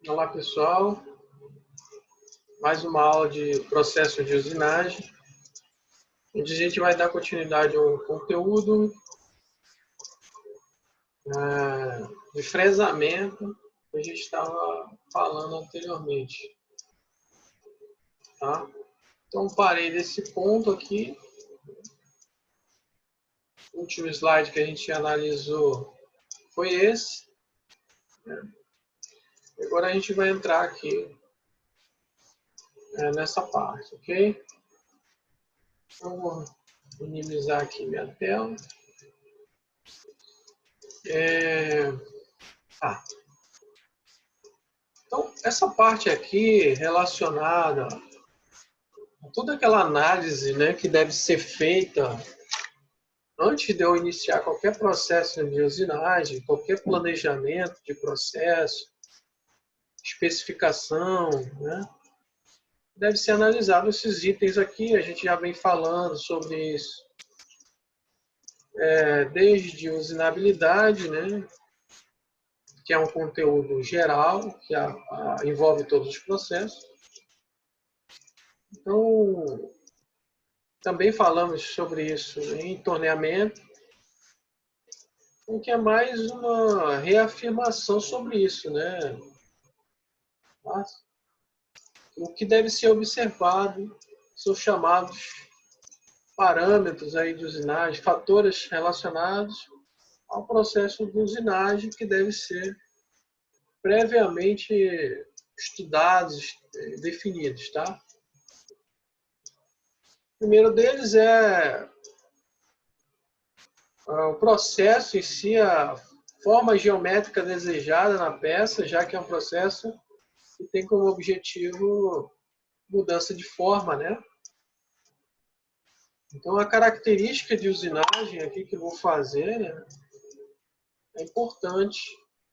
Olá pessoal, mais uma aula de processo de usinagem, onde a gente vai dar continuidade ao conteúdo de fresamento que a gente estava falando anteriormente. Tá? Então parei nesse ponto aqui, o último slide que a gente analisou foi esse. Agora a gente vai entrar aqui nessa parte, ok? Então vou minimizar aqui minha tela. Então, essa parte aqui relacionada a toda aquela análise, né, que deve ser feita antes de eu iniciar qualquer processo de usinagem, qualquer planejamento de processo, especificação, né, deve ser analisado esses itens aqui. A gente já vem falando sobre isso, desde usinabilidade, né, que é um conteúdo geral, que envolve todos os processos. Então, também falamos sobre isso em torneamento, o que é mais uma reafirmação sobre isso, né? O que deve ser observado são chamados parâmetros aí de usinagem, fatores relacionados ao processo de usinagem que deve ser previamente estudados, definidos, tá? O primeiro deles é o processo em si, a forma geométrica desejada na peça, já que é um processo que tem como objetivo mudança de forma, né? Então, a característica de usinagem aqui que eu vou fazer, né, é importante,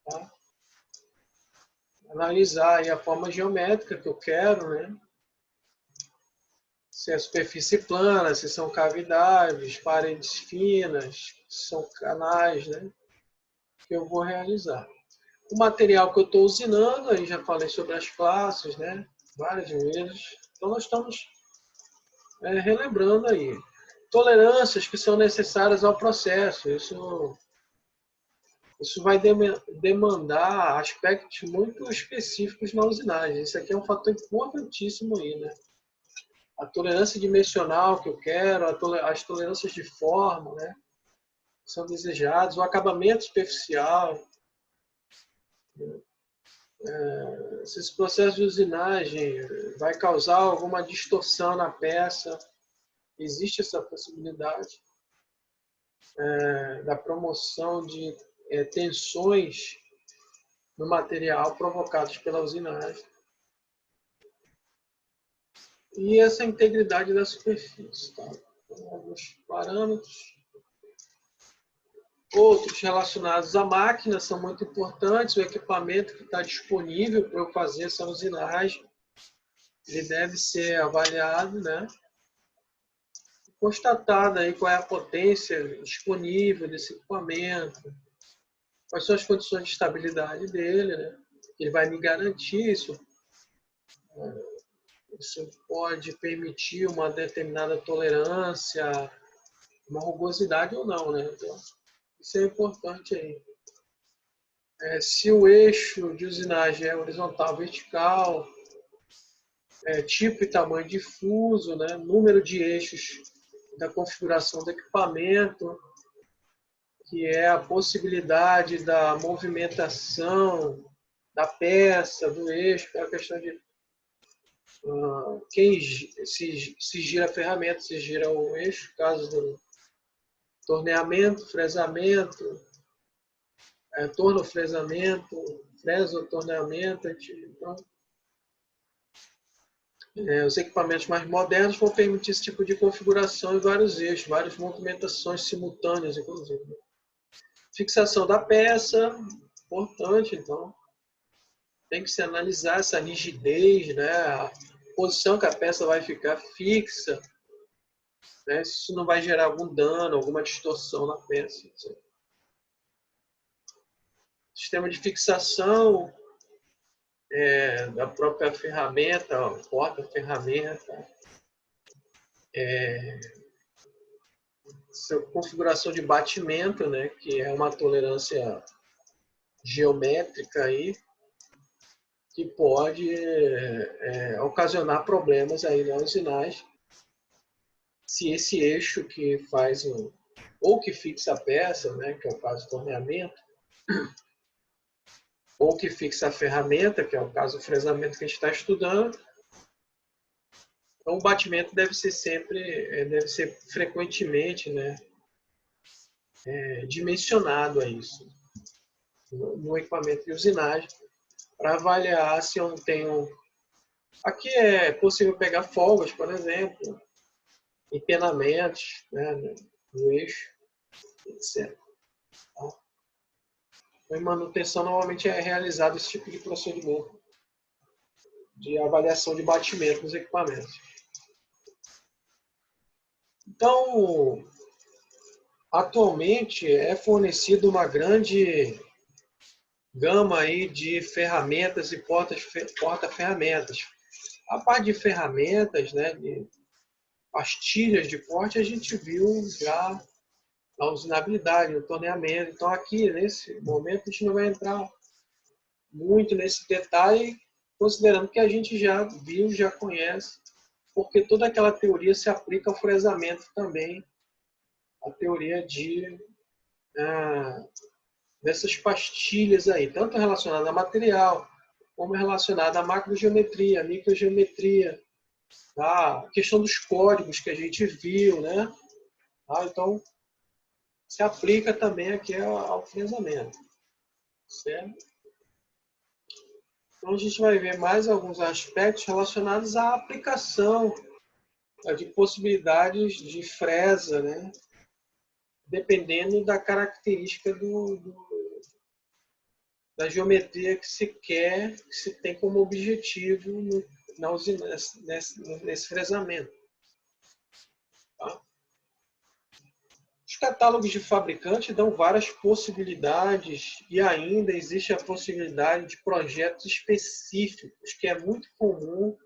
tá? Analisar aí a forma geométrica que eu quero, né? Se é superfície plana, se são cavidades, paredes finas, se são canais, né? Que eu vou realizar. O material que eu estou usinando, aí já falei sobre as classes, né? Várias vezes. Então, nós estamos relembrando aí. Tolerâncias que são necessárias ao processo. Isso vai demandar aspectos muito específicos na usinagem. Isso aqui é um fator importantíssimo aí, né? A tolerância dimensional que eu quero, as tolerâncias de forma, né? São desejadas, o acabamento superficial. Se esse processo de usinagem vai causar alguma distorção na peça, existe essa possibilidade da promoção de tensões no material provocadas pela usinagem. E essa integridade da superfície. Tá? Então, alguns parâmetros. Outros relacionados à máquina são muito importantes. O equipamento que está disponível para eu fazer essa usinagem, ele deve ser avaliado, né? Constatada aí qual é a potência disponível desse equipamento, quais são as condições de estabilidade dele, né? Ele vai me garantir isso. Isso pode permitir uma determinada tolerância, uma rugosidade ou não, né? Então, isso é importante aí. Se o eixo de usinagem é horizontal, vertical, tipo e tamanho difuso, né? Número de eixos da configuração do equipamento, que é a possibilidade da movimentação da peça, do eixo, é a questão de quem se gira a ferramenta, se gira o eixo, caso do torneamento, fresamento, torno-fresamento, freso-torneamento. Então, os equipamentos mais modernos vão permitir esse tipo de configuração em vários eixos, várias movimentações simultâneas, inclusive. Fixação da peça, importante, então. Tem que se analisar essa rigidez, né? A posição que a peça vai ficar fixa, né? Se isso não vai gerar algum dano, alguma distorção na peça. Sistema de fixação, da própria ferramenta, porta-ferramenta, sua configuração de batimento, né, que é uma tolerância geométrica aí, que pode ocasionar problemas aí na usinagem, se esse eixo que faz ou que fixa a peça, né, que é o caso do torneamento, ou que fixa a ferramenta, que é o caso do fresamento que a gente está estudando. Então, o batimento deve ser frequentemente, né, dimensionado a isso no equipamento de usinagem, para avaliar se eu não tenho. Aqui é possível pegar folgas, por exemplo, empenamentos, né, no eixo, etc. Então, em manutenção, normalmente é realizado esse tipo de procedimento de avaliação de batimento dos equipamentos. Então, atualmente é fornecido uma grande gama aí de ferramentas e porta-ferramentas. A parte de ferramentas, né, de pastilhas de corte, a gente viu já na usinabilidade, no torneamento. Então, aqui, nesse momento, a gente não vai entrar muito nesse detalhe, considerando que a gente já viu, já conhece, porque toda aquela teoria se aplica ao fresamento também, a teoria dessas pastilhas aí, tanto relacionada a material, como relacionada à macrogeometria, microgeometria, tá? A questão dos códigos que a gente viu, né? Tá? Então, se aplica também aqui ao fresamento, certo? Então, a gente vai ver mais alguns aspectos relacionados à aplicação de possibilidades de fresa, né? Dependendo da característica da geometria que se quer, que se tem como objetivo nesse fresamento. Tá? Os catálogos de fabricante dão várias possibilidades e ainda existe a possibilidade de projetos específicos, que é muito comum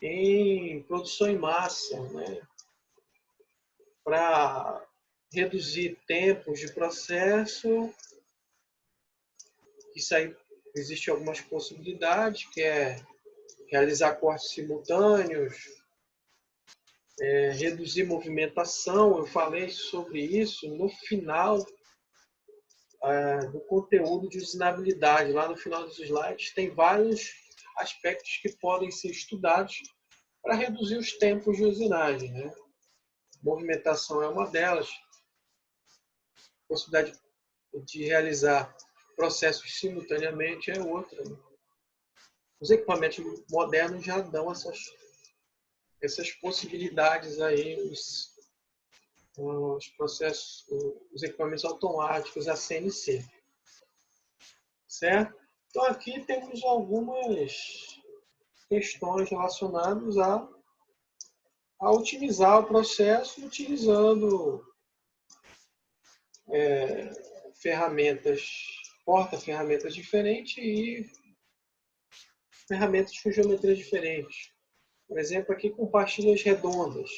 em produção em massa, né? Para reduzir tempos de processo. Isso aí existe algumas possibilidades, que é realizar cortes simultâneos, reduzir movimentação. Eu falei sobre isso no final do conteúdo de usinabilidade. Lá no final dos slides tem vários aspectos que podem ser estudados para reduzir os tempos de usinagem, né? Movimentação é uma delas. Possibilidade de realizar processos simultaneamente é outra. Os equipamentos modernos já dão essas possibilidades aí, os processos, os equipamentos automáticos, a CNC. Certo? Então aqui temos algumas questões relacionadas a otimizar o processo utilizando porta-ferramentas diferentes e ferramentas com geometrias diferentes. Por exemplo, aqui com pastilhas redondas.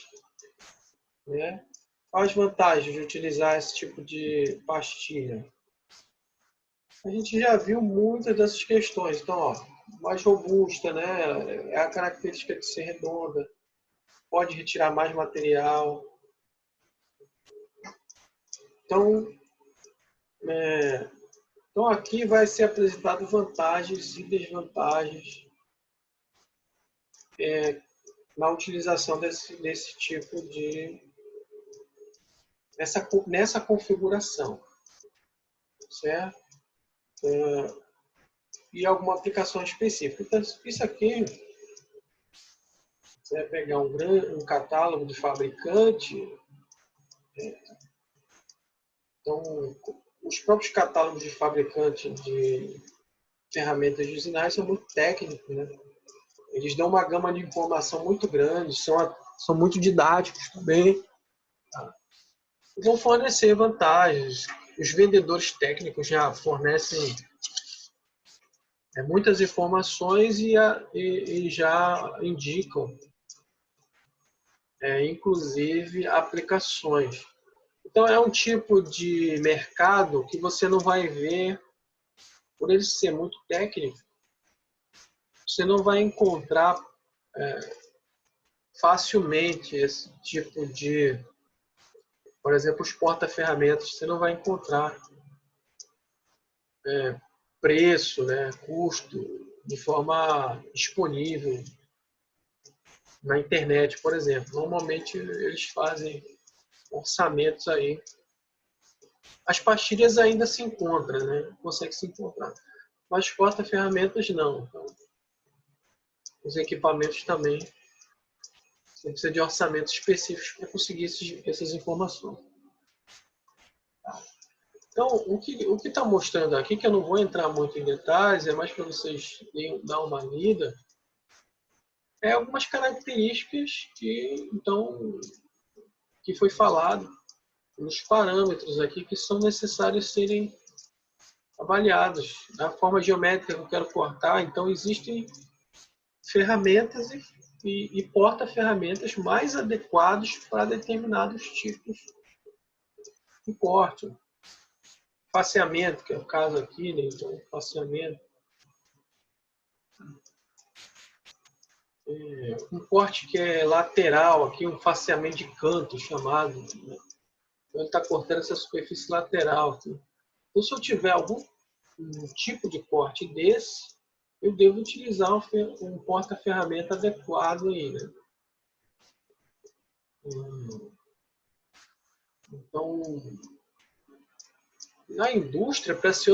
Né? Quais as vantagens de utilizar esse tipo de pastilha? A gente já viu muitas dessas questões. Então, ó, mais robusta, né? É a característica de ser redonda. Pode retirar mais material. Então, aqui vai ser apresentado vantagens e desvantagens na utilização desse tipo de nessa configuração, certo? E alguma aplicação específica. Então, isso aqui, você vai pegar um catálogo de fabricante. Então, os próprios catálogos de fabricante de ferramentas de usinagem são muito técnicos, né? Eles dão uma gama de informação muito grande, são muito didáticos também. Tá? Vão fornecer vantagens. Os vendedores técnicos já fornecem muitas informações e já indicam, inclusive, aplicações. Então, é um tipo de mercado que você não vai ver, por ele ser muito técnico, você não vai encontrar facilmente esse tipo de, por exemplo, os porta-ferramentas, você não vai encontrar preço, né, custo, de forma disponível na internet, por exemplo. Normalmente eles fazem orçamentos aí. As pastilhas ainda se encontram, né? Consegue se encontrar. Mas porta-ferramentas não. Então, os equipamentos também. Você precisa de orçamentos específicos para conseguir essas informações. Então, o que está mostrando aqui, que eu não vou entrar muito em detalhes, é mais para vocês dar uma lida, é algumas características que foi falado nos parâmetros aqui que são necessários serem avaliados. Da forma geométrica que eu quero cortar, então existem ferramentas e porta-ferramentas mais adequados para determinados tipos de corte. Faceamento, que é o caso aqui, né? Então, faceamento. Um corte que é lateral, aqui um faceamento de canto chamado. Né? Então, ele está cortando essa superfície lateral. Aqui. Então, se eu tiver algum tipo de corte desse, eu devo utilizar um porta-ferramenta adequado aí. Né? Então, na indústria, para se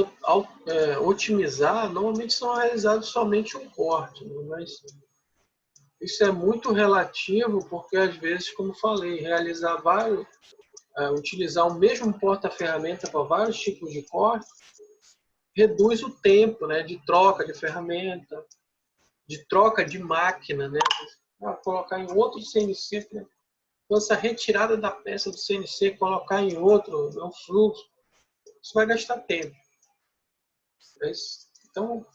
otimizar, normalmente são realizados somente um corte, né? Mas isso é muito relativo, porque às vezes, como falei, utilizar o mesmo porta-ferramenta para vários tipos de corte reduz o tempo, né, de troca de ferramenta, de troca de máquina, né? Colocar em outro CNC, né? Então, essa retirada da peça do CNC, colocar em outro, é um fluxo, isso vai gastar tempo. Então,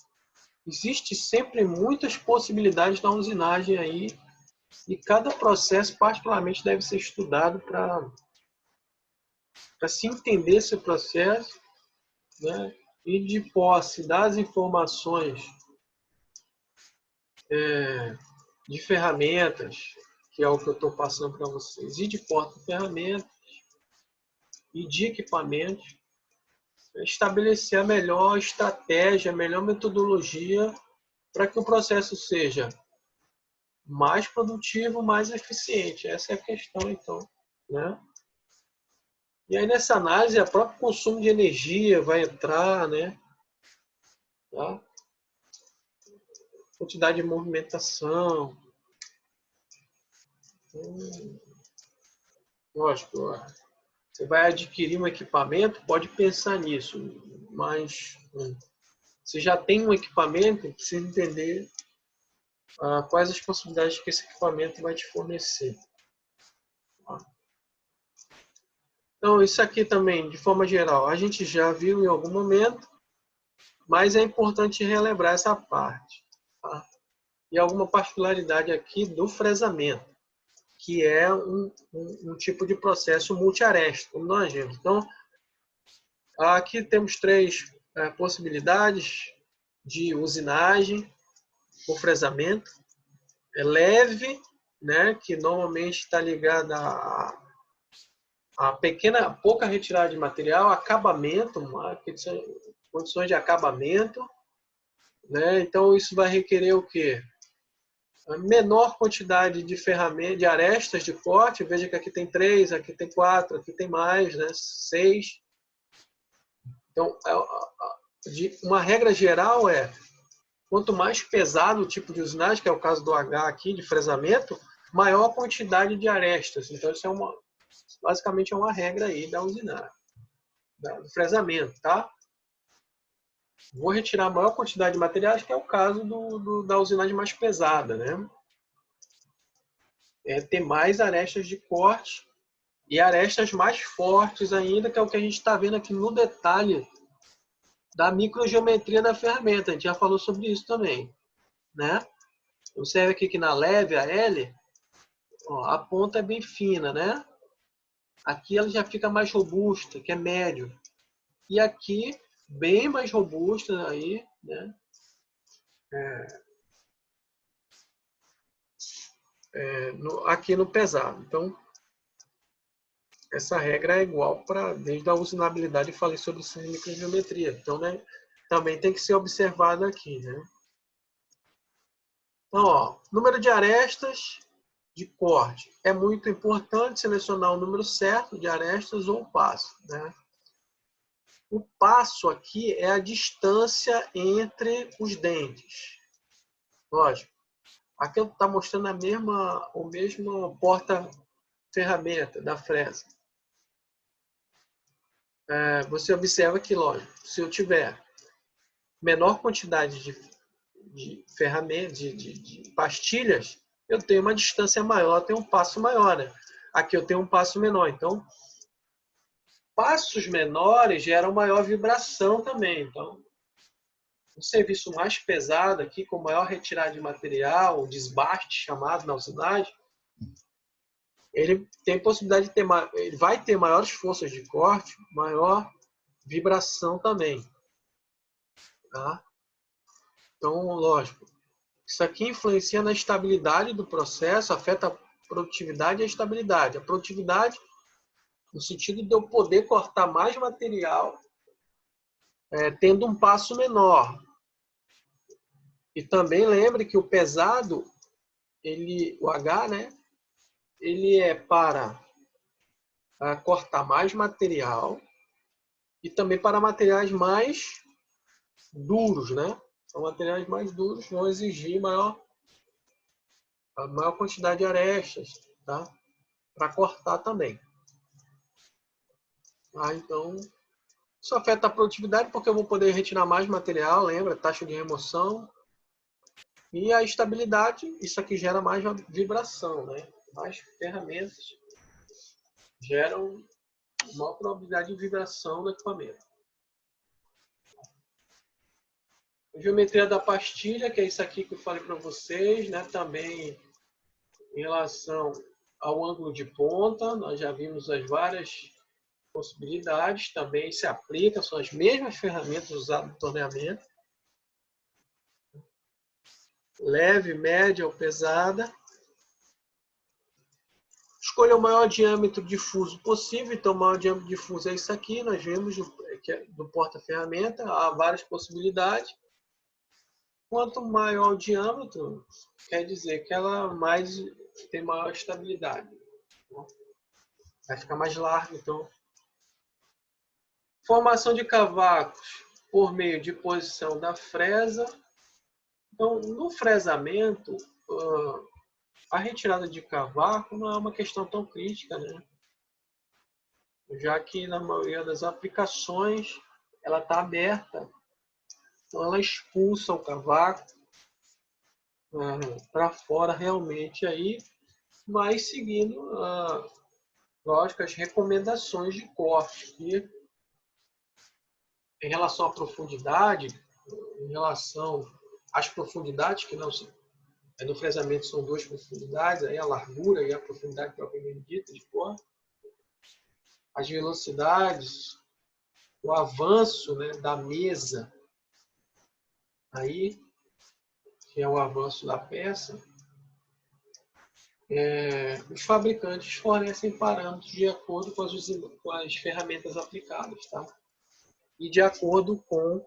existe sempre muitas possibilidades da usinagem aí e cada processo particularmente deve ser estudado para se entender esse processo, né? E de posse das informações de ferramentas, que é o que eu estou passando para vocês, e de porta-ferramentas e de equipamentos, estabelecer a melhor estratégia, a melhor metodologia para que o processo seja mais produtivo, mais eficiente. Essa é a questão, então. Né? E aí, nessa análise, o próprio consumo de energia vai entrar, né? Tá? Quantidade de movimentação. Lógico, você vai adquirir um equipamento, pode pensar nisso, mas você já tem um equipamento, precisa entender quais as possibilidades que esse equipamento vai te fornecer. Então, isso aqui também, de forma geral, a gente já viu em algum momento, mas é importante relembrar essa parte. Tá? E alguma particularidade aqui do fresamento, que é um tipo de processo multiaresto, como nós vimos. Então, aqui temos três possibilidades de usinagem por fresamento. É leve, né, que normalmente está ligada a pouca retirada de material, acabamento, condições de acabamento, né? Então isso vai requerer o quê? A menor quantidade de ferramentas, de arestas de corte. Veja que aqui tem 3, aqui tem 4, aqui tem mais, né? 6. Então, uma regra geral é, quanto mais pesado o tipo de usinagem, que é o caso do H aqui, de fresamento, maior a quantidade de arestas. Então, isso basicamente é uma regra aí da usinagem, do fresamento, tá? Vou retirar a maior quantidade de materiais, que é o caso da usinagem mais pesada, né? Ter mais arestas de corte e arestas mais fortes ainda, que é o que a gente está vendo aqui no detalhe da microgeometria da ferramenta. A gente já falou sobre isso também, né? Observe aqui que na leve, a L, ó, a ponta é bem fina, né? Aqui ela já fica mais robusta, que é médio. E aqui, bem mais robusta aí, né? Aqui no pesado. Então, essa regra é igual para desde a usinabilidade. Eu falei sobre isso em microgeometria. Então, né, também tem que ser observado aqui, né? Então, ó, número de arestas de corte. É muito importante selecionar o número certo de arestas ou passo, né? O passo aqui é a distância entre os dentes. Lógico. Aqui está mostrando o mesmo porta-ferramenta da fresa. Você observa que, lógico, se eu tiver menor quantidade de ferramentas, de pastilhas, eu tenho uma distância maior, tenho um passo maior, né? Aqui eu tenho um passo menor. Então, passos menores geram maior vibração também. Então, um serviço mais pesado aqui, com maior retirada de material, o desbaste chamado na usinagem, ele tem possibilidade de ter, ele vai ter maiores forças de corte, maior vibração também. Tá? Então, lógico, isso aqui influencia na estabilidade do processo, afeta a produtividade e a estabilidade. A produtividade, no sentido de eu poder cortar mais material, tendo um passo menor. E também lembre que o pesado, o H, né, ele é para cortar mais material e também para materiais mais duros, né? São materiais mais duros, vão exigir a maior quantidade de arestas, tá? Para cortar também. Então, isso afeta a produtividade porque eu vou poder retirar mais material, lembra? Taxa de remoção. E a estabilidade, isso aqui gera mais vibração, né? Mais ferramentas geram maior probabilidade de vibração do equipamento. A geometria da pastilha, que é isso aqui que eu falei para vocês, né? Também em relação ao ângulo de ponta, nós já vimos as várias possibilidades, também se aplica, são as mesmas ferramentas usadas no torneamento. Leve, média ou pesada. Escolha o maior diâmetro difuso possível. Então, o maior diâmetro difuso é isso aqui. Nós vimos do porta-ferramenta. Há várias possibilidades. Quanto maior o diâmetro, quer dizer que ela tem maior estabilidade. Vai ficar mais larga. Então, formação de cavacos por meio de posição da fresa. Então, no fresamento, a retirada de cavaco não é uma questão tão crítica, né? Já que na maioria das aplicações ela está aberta, então ela expulsa o cavaco para fora realmente aí, mas seguindo, lógico, as recomendações de corte, que em relação à profundidade, em relação às profundidades, que não no fresamento são duas profundidades, aí a largura e a profundidade propriamente dita de corte, as velocidades, o avanço, né, da mesa, aí, que é o avanço da peça, os fabricantes fornecem parâmetros de acordo com as ferramentas aplicadas, tá? E de acordo com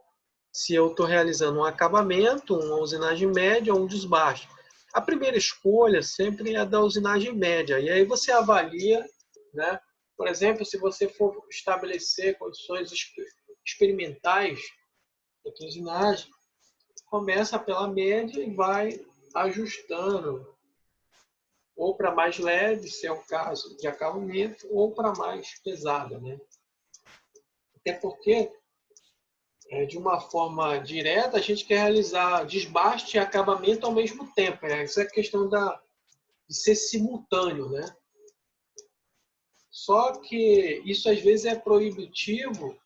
se eu estou realizando um acabamento, uma usinagem média ou um desbaste. A primeira escolha sempre é da usinagem média, e aí você avalia, né? Por exemplo, se você for estabelecer condições experimentais de usinagem, começa pela média e vai ajustando, ou para mais leve, se é o caso de acabamento, ou para mais pesada, né? Até porque, de uma forma direta, a gente quer realizar desbaste e acabamento ao mesmo tempo. Essa é a questão de ser simultâneo, né? Só que isso às vezes é proibitivo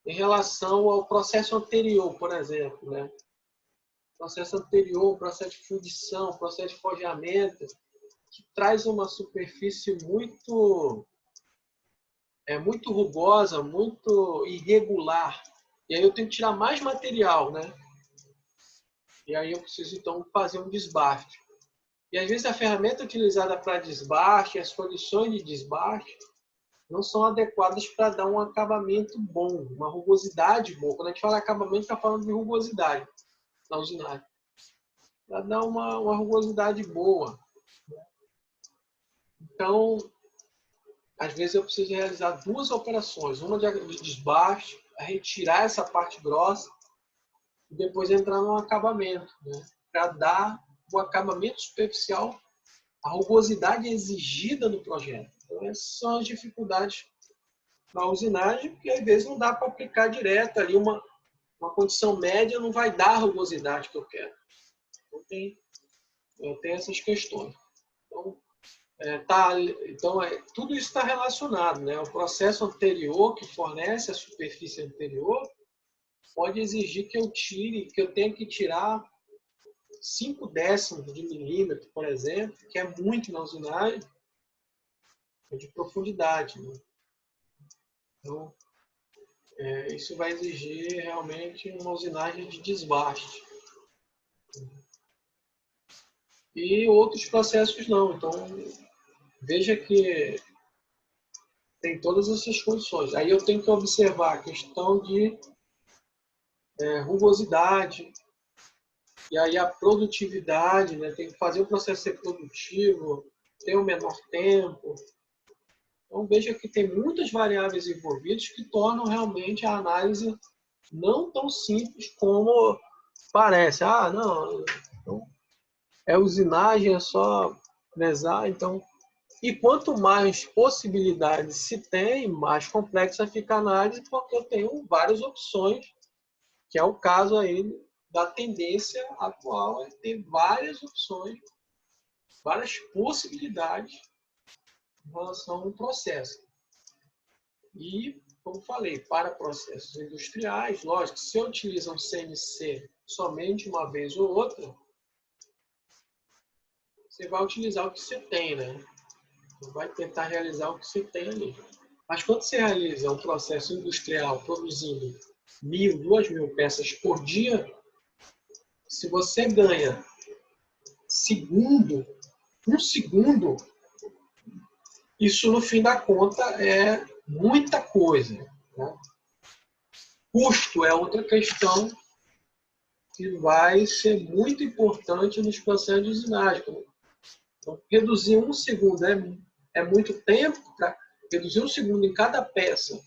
em relação ao processo anterior, por exemplo, né? Processo anterior, processo de fundição, processo de forjamento, que traz uma superfície muito rugosa, muito irregular. E aí eu tenho que tirar mais material, né? E aí eu preciso, então, fazer um desbaste. E às vezes a ferramenta utilizada para desbaste, as condições de desbaste, não são adequadas para dar um acabamento bom, uma rugosidade boa. Quando a gente fala acabamento, está falando de rugosidade na usinagem. Para dar uma rugosidade boa. Então, às vezes eu preciso realizar duas operações. Uma de desbaste, retirar essa parte grossa, e depois entrar no acabamento, né? Para dar o acabamento superficial, a rugosidade exigida no projeto. Então, essas são as dificuldades na usinagem, porque às vezes não dá para aplicar direto ali uma condição média, não vai dar a rugosidade que eu quero. Então, tem essas questões. Então, tudo isso está relacionado, né? O processo anterior que fornece a superfície anterior pode exigir que eu tenha que tirar 5 décimos de milímetro, por exemplo, que é muito na usinagem, de profundidade, né? Então, isso vai exigir realmente uma usinagem de desbaste. E outros processos não. Então, veja que tem todas essas condições. Aí eu tenho que observar a questão de rugosidade, e aí a produtividade, né? Tem que fazer o processo ser produtivo, ter o menor tempo. Então veja que tem muitas variáveis envolvidas que tornam realmente a análise não tão simples como parece. Ah, não, então, usinagem, é só pesar, então... E quanto mais possibilidades se tem, mais complexa fica a análise, porque eu tenho várias opções, que é o caso aí da tendência atual, é ter várias opções, várias possibilidades em relação ao processo. E, como falei, para processos industriais, lógico, se eu utilizo um CNC somente uma vez ou outra, você vai utilizar o que você tem, né? Você vai tentar realizar o que você tem ali. Mas quando você realiza um processo industrial produzindo 1.000, 2.000 peças por dia, se você ganha um segundo, isso no fim da conta é muita coisa, né? Custo é outra questão que vai ser muito importante nos processos de usinagem. Então, reduzir um segundo é muito tempo. Reduzir um segundo em cada peça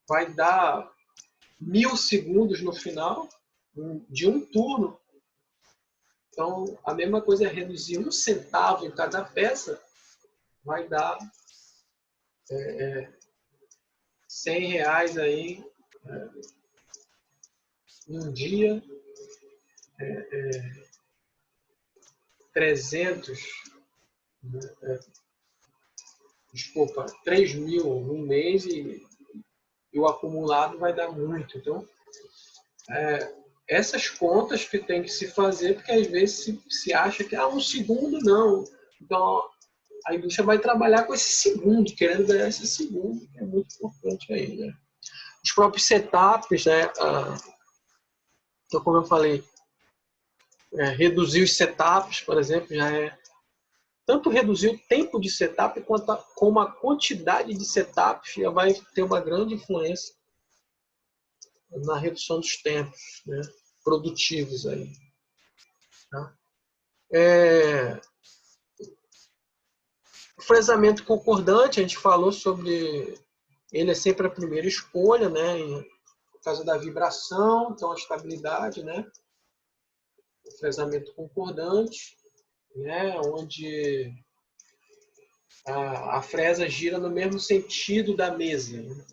vai dar 1.000 segundos no final de um turno. Então, a mesma coisa é reduzir 1 centavo em cada peça, vai dar R$100 aí em um dia, 300, desculpa, 3.000 um mês e o acumulado vai dar muito. Então, essas contas que tem que se fazer, porque às vezes se acha que um segundo não. Então, a indústria vai trabalhar com esse segundo, querendo ganhar esse segundo, que é muito importante aí, né? Os próprios setups, né? Então, como eu falei, reduzir os setups, por exemplo, já é tanto reduzir o tempo de setup como a quantidade de setups já vai ter uma grande influência na redução dos tempos, né, produtivos aí. Tá? O fresamento concordante, a gente falou sobre ele, é sempre a primeira escolha, né, por causa da vibração, então a estabilidade, né, o fresamento concordante, né, onde a fresa gira no mesmo sentido da mesa, né,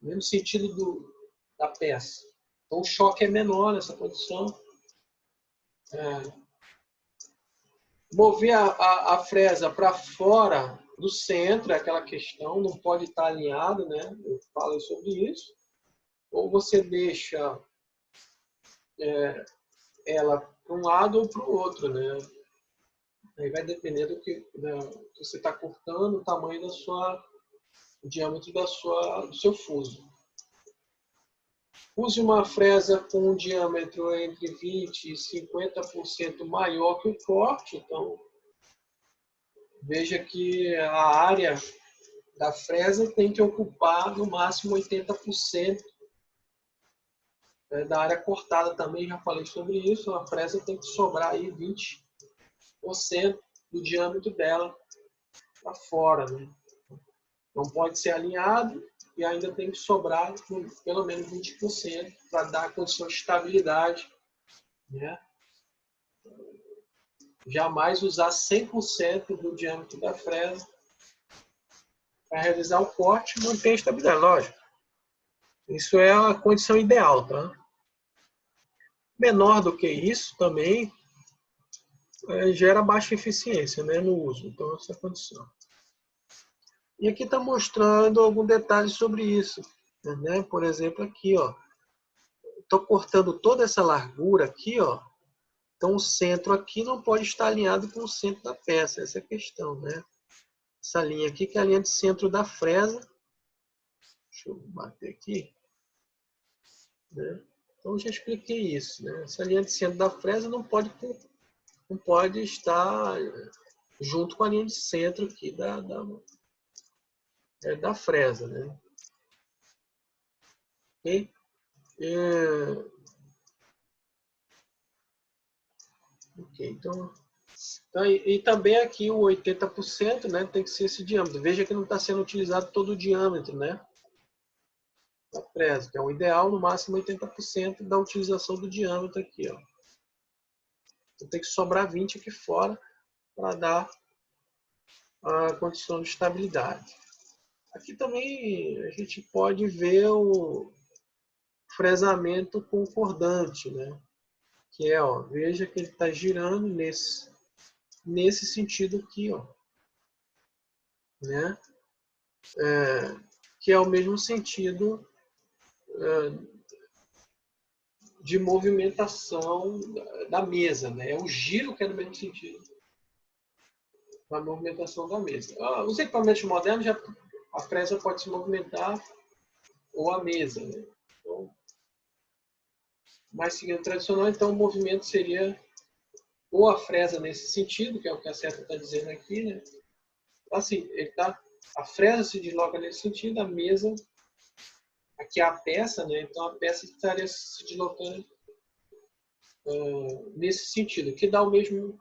no mesmo sentido da peça. Então o choque é menor nessa condição. Mover a fresa para fora do centro é aquela questão, não pode estar alinhado, né? Eu falo sobre isso. ou você deixa ela para um lado ou para o outro, né? Aí vai depender do que você está cortando, o tamanho o diâmetro do seu fuso. Use uma fresa com um diâmetro entre 20% e 50% maior que o corte. Então, veja que a área da fresa tem que ocupar no máximo 80% da área cortada também. Já falei sobre isso. A fresa tem que sobrar aí 20% do diâmetro dela para fora, né? Não pode ser alinhado e ainda tem que sobrar pelo menos 20% para dar a condição de estabilidade, né? Jamais usar 100% do diâmetro da fresa para realizar o corte e manter a estabilidade, lógico. Isso é a condição ideal, tá? Menor do que isso também gera baixa eficiência, né, no uso. Então, essa é a condição. E aqui está mostrando algum detalhe sobre isso, né? Por exemplo, aqui, ó, estou cortando toda essa largura aqui, ó. Então, o centro aqui não pode estar alinhado com o centro da peça. Essa é a questão, né? Essa linha aqui, que é a linha de centro da fresa. Deixa eu bater aqui. Né? Então, já expliquei isso, né? Essa linha de centro da fresa não pode estar junto com a linha de centro aqui da fresa, né? Ok? Ok, então... E também aqui o 80%, né, tem que ser esse diâmetro. Veja que não está sendo utilizado todo o diâmetro, né, da fresa, que é o ideal, no máximo 80% da utilização do diâmetro aqui. Ó. Então tem que sobrar 20 aqui fora para dar a condição de estabilidade. Aqui também a gente pode ver o fresamento concordante, né, que é, ó, veja que ele está girando nesse sentido aqui, ó, né? Que é o mesmo sentido de movimentação da mesa, né? É o giro que é no mesmo sentido da movimentação da mesa. Os equipamentos modernos, a fresa pode se movimentar ou a mesa, né? Então, mas seguindo o tradicional, então o movimento seria ou a fresa nesse sentido, que é o que a seta está dizendo aqui, né? Assim, a fresa se desloca nesse sentido, a mesa, aqui é a peça, né? Então a peça estaria se deslocando nesse sentido, que dá o mesmo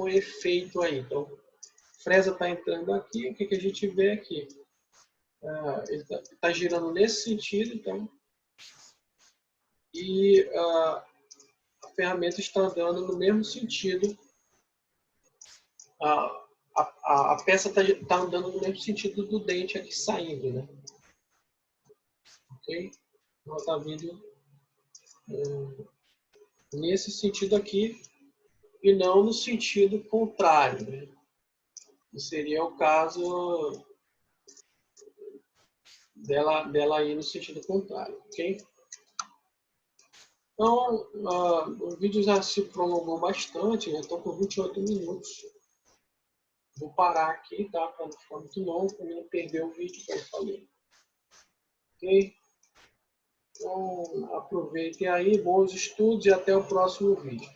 efeito aí. Então, fresa está entrando aqui, o que a gente vê aqui? Ele está girando nesse sentido, então, e a ferramenta está andando no mesmo sentido. A peça está andando no mesmo sentido do dente aqui saindo, né? Ok? Ela está vindo nesse sentido aqui e não no sentido contrário, né? Que seria o caso dela ir no sentido contrário, ok? Então, o vídeo já se prolongou bastante, né? Estou com 28 minutos. Vou parar aqui, tá? Para não ficar muito longo, para não perder o vídeo que eu falei. Ok? Então, aproveitem aí, bons estudos e até o próximo vídeo.